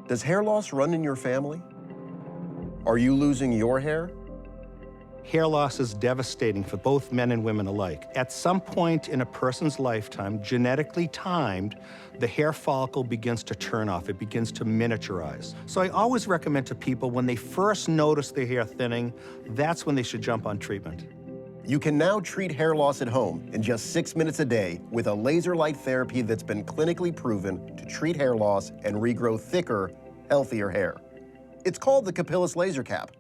Does hair loss run in your family? Are you losing your hair? Hair loss is devastating for both men and women alike. At some point in a person's lifetime, genetically timed, the hair follicle begins to turn off. It begins to miniaturize. So I always recommend to people when they first notice their hair thinning, that's when they should jump on treatment. You can now treat hair loss at home in just 6 minutes a day with a laser light therapy that's been clinically proven to treat hair loss and regrow thicker, healthier hair. It's called the Capillus Laser Cap.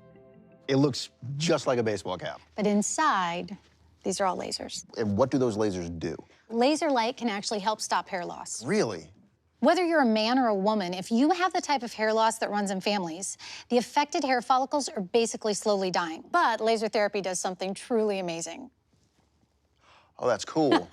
It looks just like a baseball cap. But inside, these are all lasers. And what do those lasers do? Laser light can actually help stop hair loss. Really? Whether you're a man or a woman, if you have the type of hair loss that runs in families, the affected hair follicles are basically slowly dying. But laser therapy does something truly amazing. Oh, that's cool.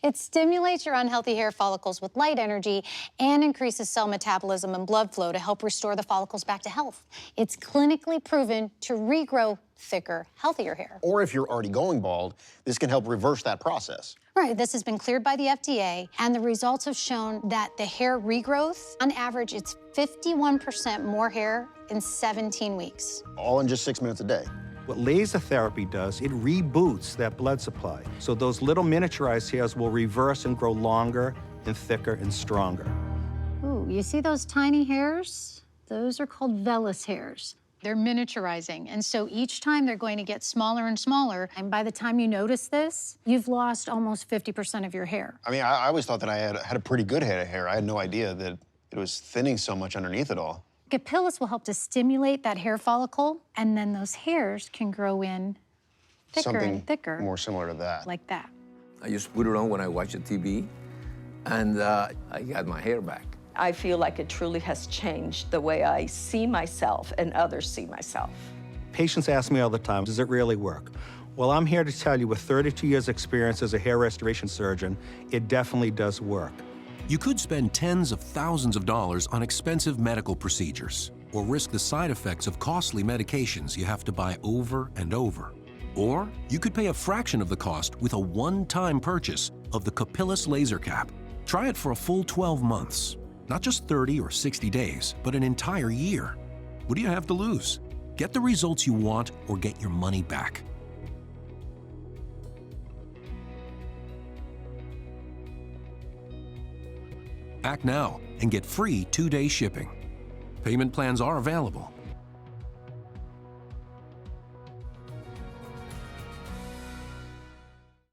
It stimulates your unhealthy hair follicles with light energy and increases cell metabolism and blood flow to help restore the follicles back to health. It's clinically proven to regrow thicker, healthier hair. Or if you're already going bald, this can help reverse that process. Right, this has been cleared by the FDA, and the results have shown that the hair regrowth, on average, it's 51% more hair in 17 weeks. All in just 6 minutes a day. What laser therapy does, it reboots that blood supply. So those little miniaturized hairs will reverse and grow longer and thicker and stronger. Ooh, you see those tiny hairs? Those are called vellus hairs. They're miniaturizing, and so each time they're going to get smaller and smaller, and by the time you notice this, you've lost almost 50% of your hair. I mean, I always thought that I had a pretty good head of hair. I had no idea that it was thinning so much underneath it all. Capillus will help to stimulate that hair follicle, and then those hairs can grow in thicker Something and thicker. more similar to that. Like that. I just put it on when I watch the TV, and I got my hair back. I feel like it truly has changed the way I see myself and others see myself. Patients ask me all the time, does it really work? Well, I'm here to tell you with 32 years experience as a hair restoration surgeon, it definitely does work. You could spend tens of thousands of dollars on expensive medical procedures, or risk the side effects of costly medications you have to buy over and over. Or you could pay a fraction of the cost with a one-time purchase of the Capillus Laser Cap. Try it for a full 12 months. Not just 30 or 60 days, but an entire year. What do you have to lose? Get the results you want or get your money back. Act now and get free 2-day shipping. Payment plans are available.